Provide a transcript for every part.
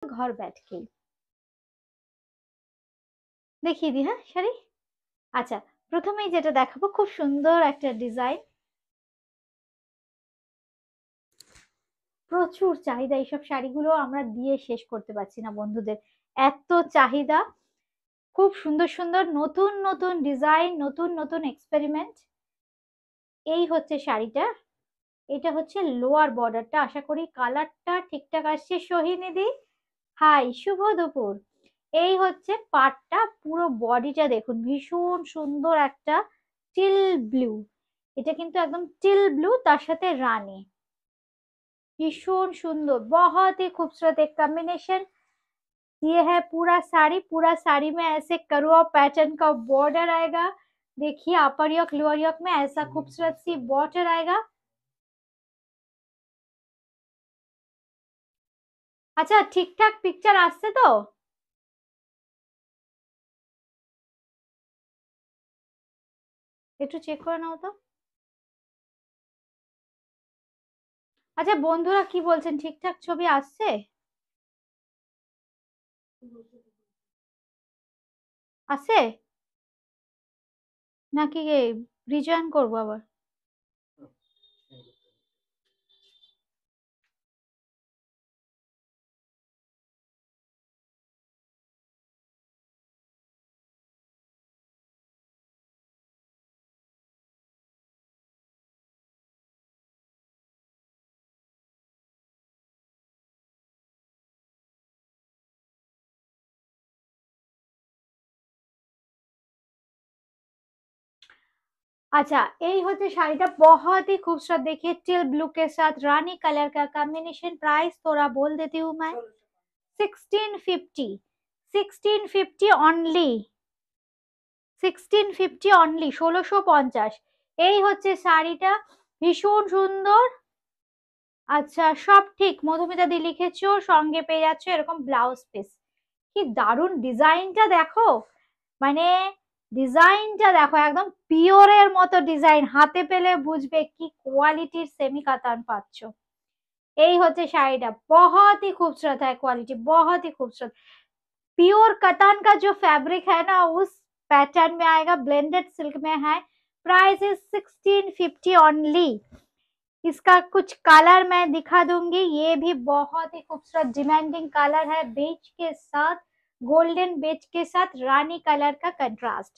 ঘর बैठ के দেখিয়ে দি। হ্যাঁ শাড়ি, আচ্ছা প্রথমেই যেটা দেখাবো খুব সুন্দর একটা ডিজাইন, প্রচুর চাহিদা এইসব শাড়িগুলো, আমরা দিয়ে শেষ করতে পারছি না বন্ধুদের, এত চাহিদা। খুব সুন্দর সুন্দর নতুন নতুন ডিজাইন, নতুন নতুন এক্সপেরিমেন্ট। এই হচ্ছে শাড়িটা, এটা হচ্ছে লোয়ার বর্ডারটা, আশা করি কালারটা ঠিকঠাক আসছে। সোহিনীদি হাই, শুভ দুপুর। এই হচ্ছে পাটটা, পুরো বডিটা দেখুন ভীষণ সুন্দর একটা টিল ব্লু, এটা কিন্তু একদম টিল ব্লু, তার সাথে রানী, भीषण सुंदर, बहुत ही खूबसूरत एक कॉम्बिनेशन। ये है पूरा साड़ी, पूरा साड़ी में ऐसे करुआ पैटर्न का बॉर्डर आएगा। देखिए अपर योक लोअर योक में ऐसा खूबसूरत सी बॉर्डर आएगा। আচ্ছা ঠিকঠাক পিকচার আসছে তো? একটু চেক করে নাও তো। আচ্ছা বন্ধুরা কি বলছেন, ঠিকঠাক ছবি আসছে? আছে নাকি রিজয়েন করবো আবার? अच्छा यही होते शाड़ीटा, बहुत ही खूबसूरत। देखिए टिल ब्लू के साथ रानी कलर का कॉम्बिनेशन। प्राइस थोड़ा बोल देती हूँ मैं, 1650, 1650 অনলি, 1650 অনলি, 1650। এই হচ্ছে শাড়িটা, ভীষণ সুন্দর। আচ্ছা সব ঠিক, মধুমিতা দি লিখেছো, সঙ্গে পেয়ে যাচ্ছ এরকম ব্লাউজ পিস। কি দারুণ ডিজাইনটা দেখো, মানে ডিজাইনটা দেখো একদম পিওরের মতো ডিজাইন, হাতে পেলে বুঝবে কি কোয়ালিটির সেমি কাতান পাচ্ছ। এই হচ্ছে শাড়িটা, बहुत ही खूबसूरत है क्वालिटी, बहुत ही खूबसूरत। प्योर कतान का जो फैब्रिक है ना उस पैटर्न में आएगा, ब्लेंडेड सिल्क में है। Price is 1650 only. इसका कुछ कलर मैं दिखा दूंगी, ये भी बहुत ही खूबसूरत डिमांडिंग कलर है, बेज के साथ, गोल्डन बेज के साथ रानी कलर का कंट्रास्ट।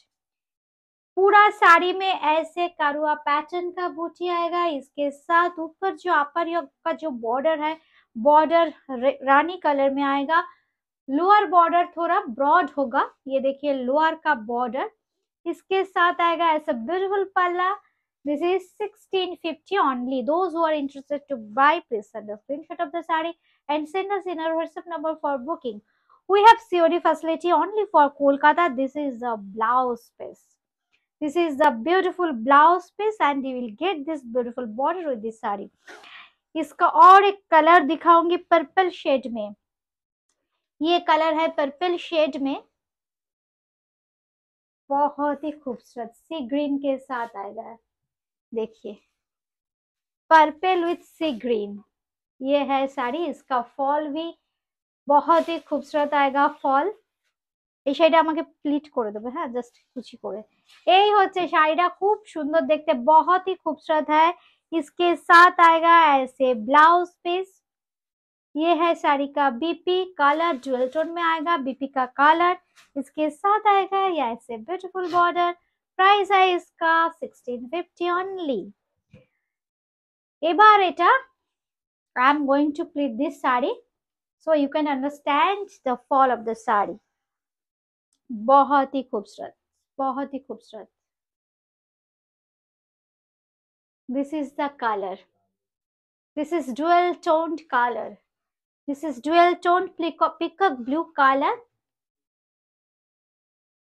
पूरा साड़ी में ऐसे कारुआ पैटर्न का बूटी आएगा, इसके साथ ऊपर जो अपर योक का जो बॉर्डर है, बॉर्डर रानी कलर में आएगा। लोअर बॉर्डर थोड़ा ब्रॉड होगा, ये देखिए लोअर का बॉर्डर, इसके साथ आएगा ऐसा ब्यूटीफुल पल्ला। This is 1650 only. Those who are interested to buy, please send a screenshot of the saree and send us in our WhatsApp number for booking. We have COD facility only for Kolkata. This is the blouse piece. This is the beautiful blouse piece and you will get this beautiful border with this saree. इसका और एक colour दिखाऊंगी purple shade में, ये colour है purple shade में, बहुत ही खूबसूरत सी ग्रीन के साथ आएगा। देखिए पर्पल विथ सी ग्रीन, ये है साड़ी। इसका फॉल भी बहुत ही खूबसूरत आएगा फॉल। এই শাড়িটা আমাকে প্লিট করে দেবে, হ্যাঁ জাস্ট কুচি করে। এই হচ্ছে শাড়িটা, খুব সুন্দর দেখতে, बहुत ही खूबसूरत है। इसके साथ आएगा ऐसे ब्लाउज पीस। ये है साड़ी का बीपी कलर, ज्वेल टोन में आएगा बीपी का कलर। इसके साथ आएगा ये ऐसे ब्यूटीफुल बॉर्डर। प्राइस है इसका 1650 ओनली। এবার এটা I am going to pleat this saree so you can understand the fall of the saree। बहुत ही खूबसूरत, बहुत ही खूबसूरत। This is the color, this is dual toned color, this is dual toned peacock blue color।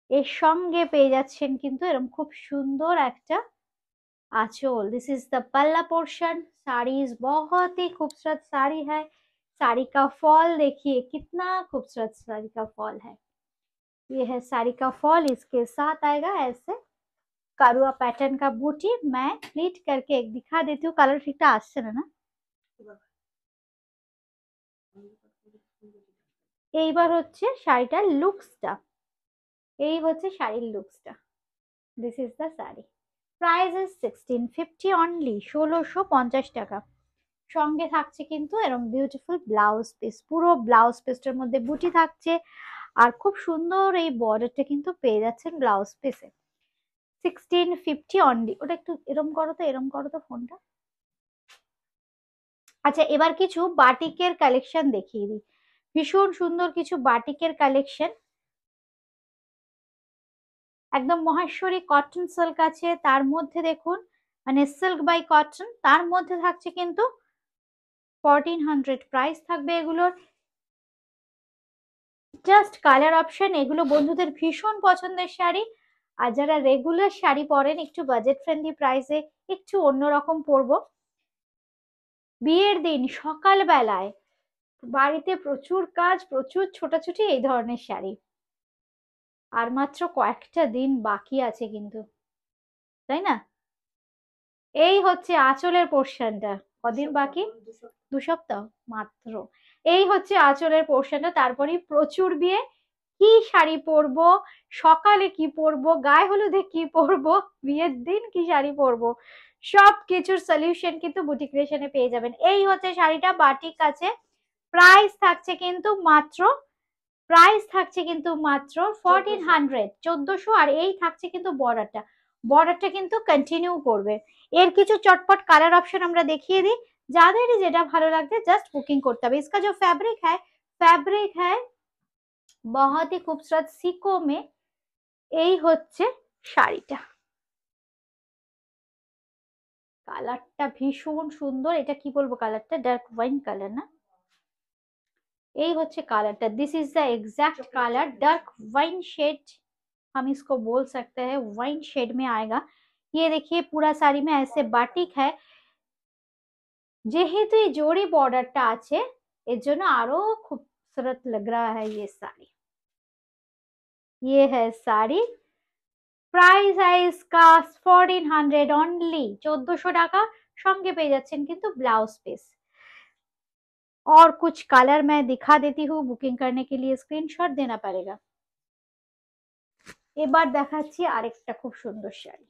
এর সঙ্গে পেয়ে যাচ্ছেন কিন্তু এরকম খুব সুন্দর একটা आंचल। दिस इज द पल्ला पोर्शन। साड़ी बहुत ही खूबसूरत साड़ी है। साड़ी का फॉल देखिए कितना खूबसूरत साड़ी का फॉल है, ये है साड़ी का फॉल। इसके साथ आएगा ऐसे कारुआ पैटर्न का बूटी। मैं प्लीट करके एक दिखा देती हूँ, कलर ठीक আসছে না। এইবার হচ্ছে শাড়িটার লুকসটা, এই হচ্ছে শাড়ির লুকসটা। This is the sari, price is 1650 only, 1650 টাকা। সঙ্গে থাকছে কিন্তু এরকম বিউটিফুল ব্লাউজ পিস, পুরো ব্লাউজ পিসটার মধ্যে বুটি থাকছে, আর খুব সুন্দর এই বর্ডারটা কিন্তু পেয়ে যাচ্ছেন ব্লাউজ পিসে। 1650 অনলি। ওটা একটু এরম করো তো, এরম করো তো ফোনটা। আচ্ছা, এবার কিছু বাটিকের কালেকশন দেখিয়ে দিই। ভীষণ সুন্দর কিছু বাটিকের কালেকশন, একদম মহেশ্বরী কটন সিল্ক আছে, তার মধ্যে দেখুন মানে সিল্ক বাই কটন, তার মধ্যে থাকছে কিন্তু 1400 প্রাইস থাকবে এগুলোর। জাস্ট কালার অপশন, এগুলো বন্ধুদের ভীষণ পছন্দের শাড়ি। আর যারা রেগুলার শাড়ি পরেন একটু বাজেট ফ্রেন্ডলি প্রাইসে, একটু অন্যরকম পরবো, বিয়ের দিন সকাল বেলায় বাড়িতে প্রচুর কাজ, প্রচুর ছোটাছুটি, এই ধরনের শাড়ি। আর মাত্র কয়েকটা দিন বাকি আছে কিন্তু, তাই না? এই হচ্ছে আঁচলের পোর্শনটা, কদিন বাকি? 2 সপ্তাহ মাত্র। এই হচ্ছে আঁচলের পোর্শনটা, তারপরে প্রচুর বিয়ে। কি শাড়ি পরবো, সকালে কি পরবো, গায়ে হলুদে কি পরবো, বিয়ের দিন কি শাড়ি পরবো, সব কিছুর সলিউশন কিন্তু বুটিক ক্রিয়েশনে পেয়ে যাবেন। এই হচ্ছে শাড়িটা, বাটিক আছে, প্রাইস থাকছে কিন্তু মাত্র, প্রাইস থাকছে কিন্তু মাত্র 1400, 1400। আর এই থাকছে কিন্তু বর্ডারটা, বর্ডারটা কিন্তু কন্টিনিউ করবে। এর কিছু চটপট কালার অপশন আমরা দেখিয়ে দিই, যাদেরই যেটা ভালো লাগছে জাস্ট বুকিং করতে হবে। इसका जो फैब्रिक है बहुत ही खूबसूरत সিকো মে। এই হচ্ছে শাড়িটা, কালারটা ভীষণ সুন্দর। এটা কি বলবো, কালারটা ডার্ক ওয়াইন কালার না? এই হচ্ছে কালারটা, this is the exact colour, dark wine shade हम इसको बोल सकते हैं, वाइन शेड में आएगा। ये देखिए पूरा साड़ी में ऐसे बाटिक है, যেহেতু এই জরি বর্ডারটা আছে এর জন্য আরো खूबसूरत लग रहा है ये साड़ी। ये है साड़ी, প্রাইস है इसका 1400 অনলি, 1400 টাকা। সঙ্গে পেয়ে যাচ্ছেন কিন্তু ব্লাউজ পিস। और कुछ कलर मैं दिखा देती हूँ, बुकिंग करने के लिए स्क्रीनशॉट देना पड़ेगा। এবার দেখাচ্ছি আরেকটা খুব সুন্দর শাড়ি।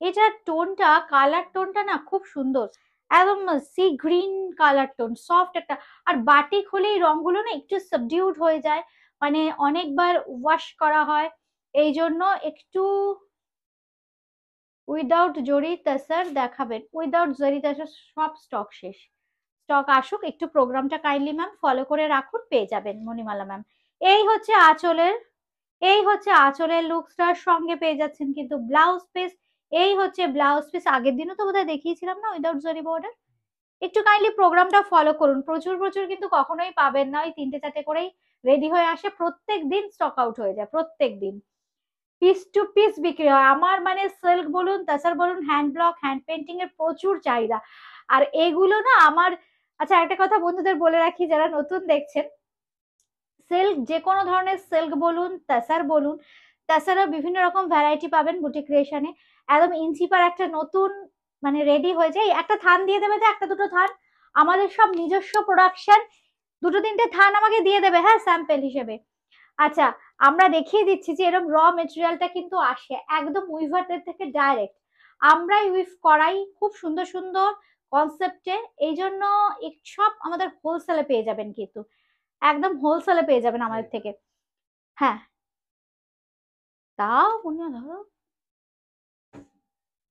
এটার টোনটা, কালার টোনটা না খুব সুন্দর, একদম sea green colour tone, soft একটা। আর বাটিক হলে এই রঙগুলো না একটু সাবডিউড হয়ে যায়, মানে অনেকবার ওয়াশ করা হয়, এই জন্য একটু উইদাউট জরি তাসার দেখাবেন। উইদাউট জরি তাসার সব স্টক শেষ, স্টক আসুক, একটু প্রোগ্রামটা কাইন্ডলি ম্যাম ফলো করে রাখুন, পেয়ে যাবেন মণিমালা ম্যাম। এই হচ্ছে আঁচলের, এই হচ্ছে আঁচলের লুকসটার সঙ্গে পেয়ে যাচ্ছেন কিন্তু ব্লাউজ পিস। এই হচ্ছে ব্লাউজ পিস, আগের দিনও তো বোধহয় দেখিয়েছিলাম না উইদাউট জরি বর্ডার। একটু কাইন্ডলি প্রোগ্রামটা ফলো করুন, প্রচুর প্রচুর কিন্তু কখনোই পাবেন না, ওই 3টে 4টে করেই রেডি হয়ে আসে, প্রত্যেক দিন স্টক আউট হয়ে যায়, প্রত্যেক দিন পিস টু পিস বিক্রি হয়। আমার মানে সিল্ক বলুন, তাসার বলুন, হ্যান্ড ব্লক, হ্যান্ড পেন্টিং এর প্রচুর চাহিদা। আর এগুলো না আমার, আচ্ছা একটা কথা বন্ধুদের বলে রাখি যারা নতুন দেখছেন, সিল্ক যে কোনো ধরনের সিল্ক বলুন, তাসার বলুন, তাছাড়াও বিভিন্ন রকম ভ্যারাইটি পাবেন বুটিক ক্রিয়েশনে। একদম ইঞ্চি পার একটা নতুন মানে রেডি হয়ে যায়, একটা থান দিয়ে দেবে, তো একটা দুটো থান আমাদের সব নিজস্ব প্রোডাকশন, 2-3টে থান আমাকে দিয়ে দেবে, হ্যাঁ স্যাম্পল হিসেবে। আচ্ছা, আমরা দেখিয়ে দিচ্ছি যে এরকম র মেটেরিয়ালটা কিন্তু আসে একদম উইভারদের থেকে ডাইরেক্ট, আমরাই উইভ করাই খুব সুন্দর সুন্দর কনসেপ্টে, এই জন্য সব আমাদের হোলসেলে পেয়ে যাবেন, কিন্তু একদম হোলসেলে পেয়ে যাবেন আমাদের থেকে। হ্যাঁ তাও মনে ধরো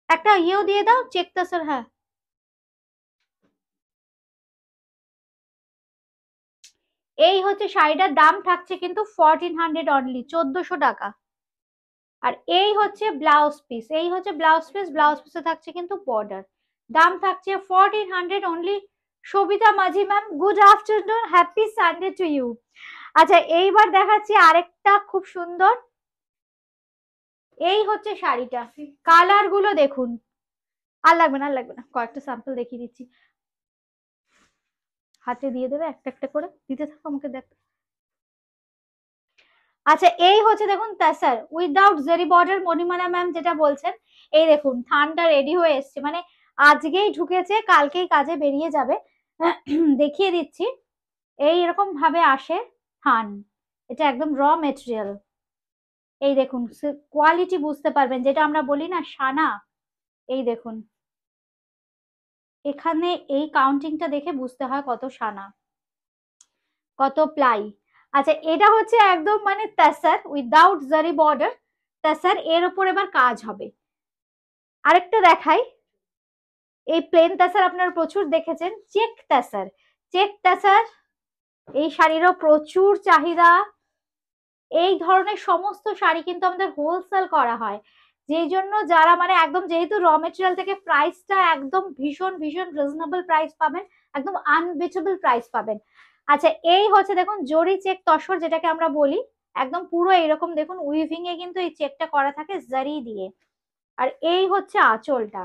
একটা ইয়েও দিয়ে দাও, চেকটা স্যার। হ্যাঁ, এই হচ্ছে শাড়িটার দাম থাকছে কিন্তু 1400 অনলি, 1400 টাকা। আর এই হচ্ছে ব্লাউজ পিস, এই হচ্ছে ব্লাউজ পিস, ব্লাউজ পিসে থাকছে কিন্তু বর্ডার, দাম থাকছে 1400 only. Sabita Majhi ma'am, good afternoon, happy Sunday to you. আচ্ছা, এইবার দেখাচ্ছি আরেকটা খুব সুন্দর। এই হচ্ছে শাড়িটা, কালার গুলো দেখুন। আর লাগবে না, আর লাগবে না, কয়েকটা স্যাম্পল দেখিয়ে দিচ্ছি, হাতে দিয়ে দেবে একটা একটা করে, দিতে থাকো আমাকে দেখ। আচ্ছা, এই হচ্ছে দেখুন tussar without zari border, Manimala ma'am যেটা বলছেন। এই দেখুন থানটা রেডি হয়ে এসছে, মানে আজকেই ঢুকেছে, কালকেই কাজে বেরিয়ে যাবে। দেখিয়ে দিচ্ছি, এই এরকম ভাবে আসে, থান, এটা একদম র মেটেরিয়াল। এই দেখুন কোয়ালিটি বুঝতে পারবেন, যেটা আমরা বলি না সানা। এই দেখুন এখানে এই কাউন্টিংটা দেখে বুঝতে হয় কত সানা, কত প্লাই। আচ্ছা এটা হচ্ছে একদম মানে তাসার উইদাউট জারি বর্ডার, তাসার এর উপর এবার কাজ হবে। আরেকটা দেখাই, এই প্লেন তাসার আপনারা প্রচুর দেখেছেন, চেক তাসার। চেক তাসার এই শাড়িরও প্রচুর চাহিদা। এই ধরনের সমস্ত শাড়ি কিন্তু আমাদের হোলসেল করা হয়, যেই জন্য যারা মানে একদম, যেহেতু র মেটেরিয়াল থেকে প্রাইসটা একদম ভীষণ ভীষণ রিজনেবল প্রাইস পাবেন, একদম আনবিটেবল প্রাইস পাবেন। আচ্ছা এই হচ্ছে দেখুন জরি চেক তসর যেটাকে আমরা বলি, একদম পুরো এইরকম দেখুন উইভিং এ কিন্তু এই চেকটা করা থাকে জারি দিয়ে। আর এই হচ্ছে আঁচলটা,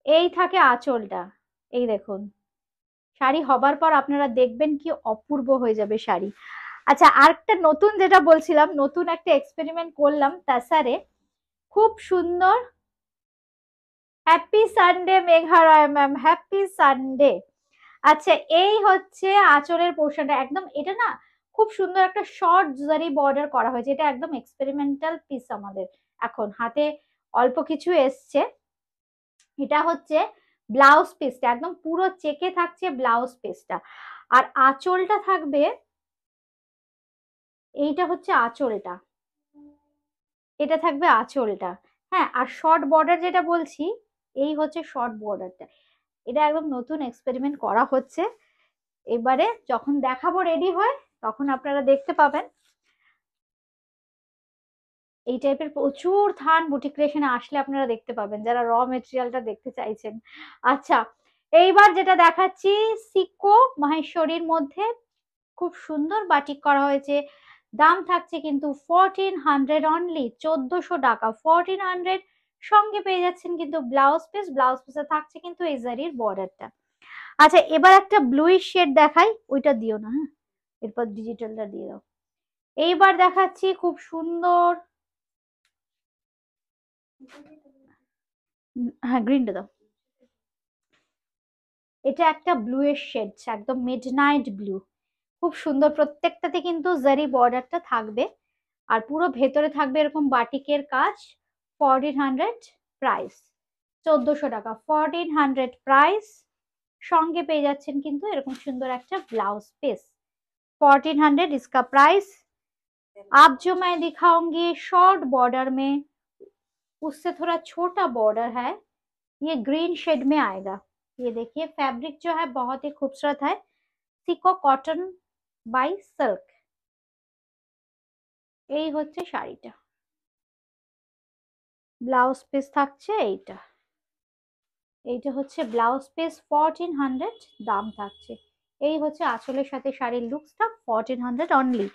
এই থাকে আঁচলটা। এই দেখুন শাড়ি হবার পর আপনারা দেখবেন কি অপূর্ব হয়ে যাবে শাড়ি। আচ্ছা আরেকটা নতুন যেটা বলছিলাম, নতুন একটা এক্সপেরিমেন্ট করলাম তাসারে, খুব সুন্দর। হ্যাপি সানডে মেঘা রায় ম্যাম, হ্যাপি সানডে। আচ্ছা এই হচ্ছে আঁচলের পোর্শনটা, একদম এটা না খুব সুন্দর একটা শর্ট জারি বর্ডার করা হয়েছে, এটা একদম এক্সপেরিমেন্টাল পিস আমাদের এখন হাতে অল্প কিছু এসছে। এটা হচ্ছে ব্লাউজ পিসটা, একদম পুরো চেকে থাকছে ব্লাউজ পিসটা, আর আঁচলটা থাকবে, এইটা হচ্ছে আঁচলটা, এটা থাকবে আঁচলটা। হ্যাঁ আর শর্ট বর্ডার যেটা বলছি, এই হচ্ছে শর্ট বর্ডারটা। এটা একদম নতুন এক্সপেরিমেন্ট করা হচ্ছে, এবারে যখন দেখাবো রেডি হয় তখন আপনারা দেখতে পাবেন। এই টাইপের প্রচুর থান বুটিক ক্রিয়েশনে আসলে আপনারা দেখতে পাবেন, যারা র মেটেরিয়ালটা দেখতে চাইছেন। আচ্ছা এইবার যেটা দেখাচ্ছি, সিকো মাহেশ্বরীর মধ্যে খুব সুন্দর বাটিক করা হয়েছে, দাম থাকছে কিন্তু 1400 অনলি, 1400 টাকা 1400। সঙ্গে পেয়ে যাচ্ছেন কিন্তু ব্লাউজ পিস, ব্লাউজ পিসে থাকছে কিন্তু এই জারির বর্ডারটা। আচ্ছা এবার একটা ব্লুইশ শেড দেখাই, ওইটা দিও না হ্যাঁ, এরপর ডিজিটালটা দিয়ে দাও। এইবার দেখাচ্ছি খুব সুন্দর, হ্যাঁ গ্রিনটা দাও। এটা একটা ব্লু এর শেড, একদম মিডনাইট ব্লু, খুব সুন্দর। প্রত্যেকটাতে কিন্তু জারি বর্ডারটা থাকবে, আর পুরো ভেতরে থাকবে এরকম বাটিকের কাজ। 1400 প্রাইস, 1400 টাকা 1400 প্রাইস। সঙ্গে পেয়ে যাচ্ছেন কিন্তু এরকম সুন্দর একটা ব্লাউज पीस। 1400 इसका प्राइस। अब जो मैं दिखाऊंगी शॉर्ट बॉर्डर में, उससे थोड़ा छोटा बॉर्डर है, ये ग्रीन शेड में आएगा। ये देखिए फैब्रिक जो है बहुत ही खूबसूरत है, सिको कॉटन बाय सिल्क। এই হচ্ছে শাড়িটা, ব্লাউজ পিস থাকছে এইটা, এইটা হচ্ছে ব্লাউজ পিস 1400 দাম থাকছে। এই হচ্ছে আঁচলের সাথে শাড়ির লুকসটা 1400 অনলি।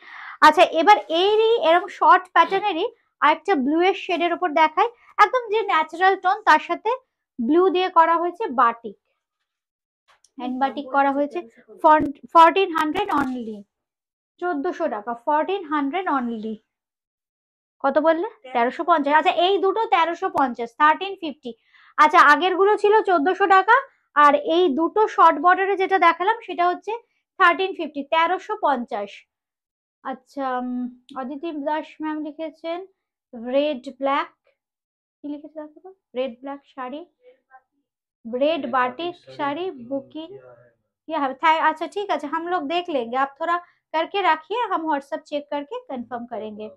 আচ্ছা এবার এরই এরকম শর্ট প্যাটার্নেরই আরেকটা ব্লু এর শেডের উপর দেখাই, একদম যে ন্যাচারাল টোন তার সাথে ব্লু দিয়ে করা হয়েছে বাটিক, হ্যান্ড বাটিক করা হয়েছে 1400 অনলি, 1400 টাকা 1400 অনলি। কত বললে? 1350। আচ্ছা এই দুটো 1350, 1350। আচ্ছা আগের গুলো ছিল 1400 টাকা, আর এই দুটো শর্ট বর্ডারে যেটা দেখালাম সেটা হচ্ছে 1350, 1350। আচ্ছা অদিতি দাস ম্যাম লিখেছেন রেড ব্ল্যাক, কি লিখেছে দেখো তো, red black sari, red batik sari booking किया है। अच्छा ठीक है, हम लोग देख लेंगे, आप थोड़ा करके रखिए, हम व्हाट्सएप चेक करके कंफर्म करेंगे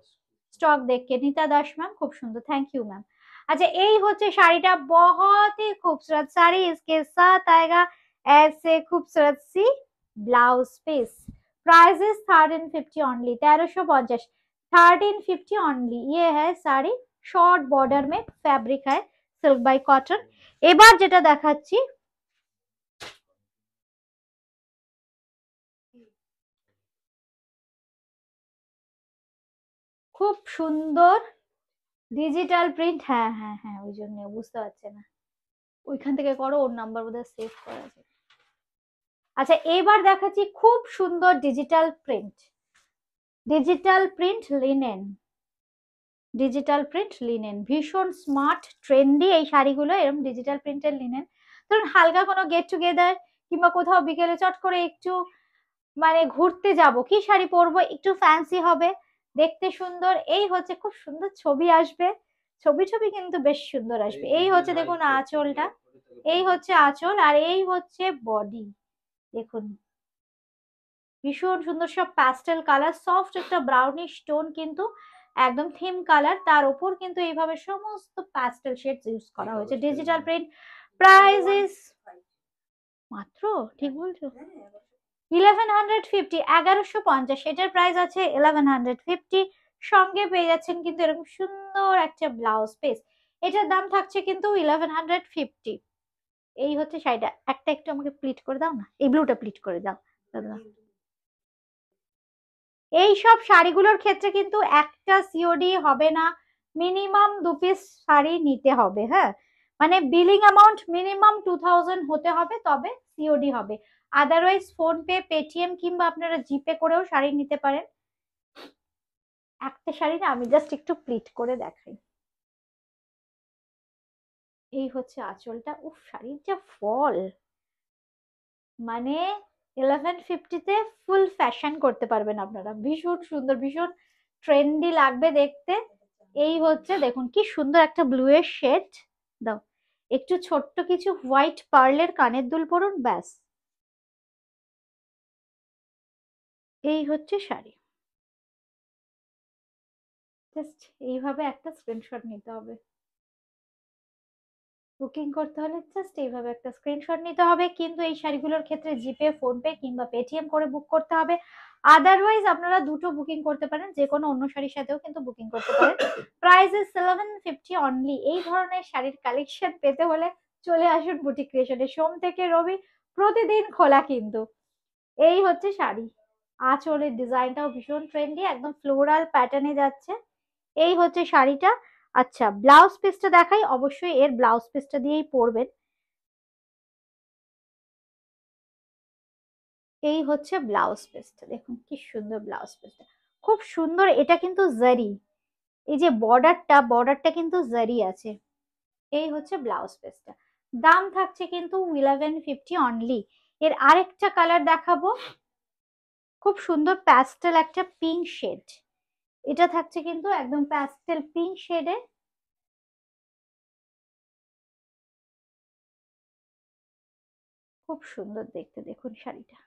स्टॉक देख के। नीता दास मैम खूब सुंदर, थैंक यू मैम। अच्छा यही होचे শাড়িটা, बहुत ही खूबसूरत साड़ी, इसके साथ आएगा ऐसे खूबसूरत सी blouse piece. Price is 1350 only, 1350, 1350 only. ये है साड़ी, शॉर्ट बॉर्डर में फैब्रिक है सिल्क बाय कॉटन। এবার যেটা দেখাচ্ছি, খুব সুন্দর ডিজিটাল প্রিন্ট। হ্যাঁ হ্যাঁ হ্যাঁ ওই জন্য বুঝতে পারছে না, ওইখান থেকে করো, ওর নাম্বার বোধহয় সেভ করা আছে। আচ্ছা এবার দেখাচ্ছি খুব সুন্দর digital print, digital print linen, digital print linen ভীষণ স্মার্ট ট্রেন্ডি এই শাড়িগুলো, এরকম ডিজিটাল প্রিন্টের লিনেন। ধরুন হালকা কোনো গেট টুগেদার কিংবা কোথাও বিকেলে চট করে একটু মানে ঘুরতে যাব, কি শাড়ি পরবো, একটু ফ্যান্সি হবে, দেখতে সুন্দর, এই হচ্ছে খুব সুন্দর ছবি আসবে, ছবি ছবি কিন্তু বেশ সুন্দর আসবে। এই হচ্ছে দেখুন আঁচলটা, এই হচ্ছে আঁচল, আর এই হচ্ছে বডি। দেখুন ভীষণ সুন্দর, সব প্যাস্টেল কালার, সফট একটা ব্রাউনিশ টোন, কিন্তু একদম থিম কালার, তার উপর কিন্তু এইভাবে সমস্ত প্যাস্টেল শেডস ইউজ করা হয়েছে, ডিজিটাল প্রিন্ট। প্রাইস ইজ মাত্র, ঠিক বলছো, 1150, 1150, এটার প্রাইস আছে 1150। সঙ্গে পেয়ে যাচ্ছেন কিন্তু এরকম সুন্দর একটা ব্লাউজ পিস, এটার দাম থাকছে কিন্তু 1150। এই হচ্ছে শাড়িটা, একটা একটু আমাকে প্লিট করে দাও না, এই ব্লুটা প্লিট করে দাও দাদা। এই সব শাড়িগুলোর ক্ষেত্রে কিন্তু একটা সিওডি হবে না, মিনিমাম 2 পিস শাড়ি নিতে হবে, হ্যাঁ, মানে বিলিং অ্যামাউন্ট মিনিমাম 2000 হতে হবে, তবে সিওডি হবে। আদারওয়াইজ ফোন পে, পেটিএম কিংবা আপনারা জিপে করেও শাড়ি নিতে পারেন। একটা শাড়ি না আমি জাস্ট একটু প্লিট করে দেখাই। এই হচ্ছে আঁচলটা, উফ শাড়ির যা ফল, মানে 1150-তে ফুল ফ্যাশন করতে পারবেন আপনারা, ভীষণ সুন্দর, ভীষণ ট্রেন্ডি লাগবে দেখতে। এই হচ্ছে দেখুন কি সুন্দর একটা ব্লু এর শেড দাও, একটু ছোট্ট কিছু হোয়াইট পার্লের কানের দুল পরুন, ব্যাস। এই হচ্ছে শাড়ি, জাস্ট এইভাবে একটা স্ক্রিনশট নিতে হবে, বুকিং করতে হলে জাস্ট এইভাবে একটা স্ক্রিনশট নিতে হবে, কিন্তু এই শাড়িগুলোর ক্ষেত্রে জিপে, ফোনপে কিংবা পেটিএম করে বুক করতে হবে। আদারওয়াইজ আপনারা দুটো বুকিং করতে পারেন, যে কোনো অন্য শাড়ির সাথেও কিন্তু বুকিং করতে পারেন। Price is 1150 only. এই ধরনের শাড়ির কালেকশন পেতে হলে চলে আসুন বুটিক ক্রিয়েশনে, সোম থেকে রবি প্রতিদিন খোলা কিন্তু। এই হচ্ছে শাড়ি, আঁচলের ডিজাইনটাও ভীষণ ট্রেন্ডি, একদম ফ্লোরাল প্যাটার্নে যাচ্ছে। এই হচ্ছে শাড়িটা। আচ্ছা ব্লাউজ পিসটা দেখাই, অবশ্যই এর ব্লাউজ পিসটা দিয়েই পরবেন। এই হচ্ছে ব্লাউজ পিসটা, দেখুন কি সুন্দর ব্লাউজ পিসটা, খুব সুন্দর, এটা কিন্তু জারি, এই যে বর্ডারটা, বর্ডারটা কিন্তু জারি আছে। এই হচ্ছে ব্লাউজ পিসটা, দাম থাকছে কিন্তু 1150 অনলি। এর আরেকটা কালার দেখাবো, খুব সুন্দর প্যাস্টেল একটা পিঙ্ক শেড, এটা থাকছে কিন্তু একদম প্যাস্টেল পিঙ্ক শেডে, খুব সুন্দর দেখতে, দেখুন শাড়িটা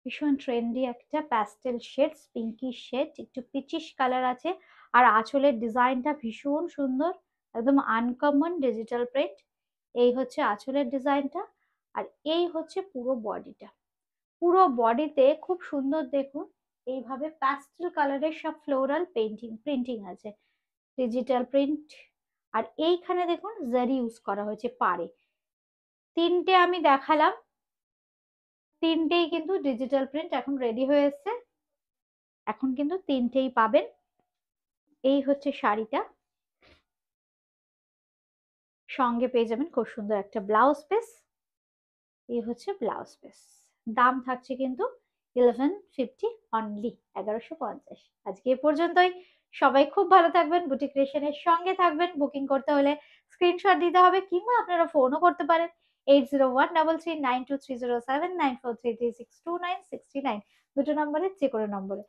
ভীষণ ট্রেন্ডি একটা প্যাস্টেল শেডস, পিঙ্কি শেড, একটু পিচিশ কালার আছে, আর আঁচলের ডিজাইনটা ভীষণ সুন্দর, একদম আনকমন ডিজিটাল প্রিন্ট। এই হচ্ছে আঁচলের ডিজাইনটা, আর এই হচ্ছে পুরো বডিটা, পুরো বডিতে খুব সুন্দর দেখুন, এইভাবে প্যাস্টেল কালারের সব ফ্লোরাল প্রিন্টিং আছে, ডিজিটাল প্রিন্ট। আর এইখানে দেখুন জারি ইউজ করা হয়েছে পাড়ে, তিনটে আমি দেখালাম, তিনটেই কিন্তু ডিজিটাল প্রিন্ট এখন রেডি হয়ে এসছে, এখন কিন্তু তিনটেই পাবেন। এই হচ্ছে শাড়িটা, সঙ্গে পেয়ে যাবেন খুব সুন্দর একটা ব্লাউজ পিস। এই হচ্ছে ব্লাউজ পিস, দাম থাকছে কিন্তু 1150 অনলি, 1150। আজকে এ পর্যন্তই, সবাই খুব ভালো থাকবেন, বুটিক ক্রিয়েশনের সঙ্গে থাকবেন। বুকিং করতে হলে স্ক্রিনশট দিতে হবে, কিংবা আপনারা ফোনও করতে পারেন 8013392307, 9433629639, দুটো নম্বরে যে কোনো নম্বরে।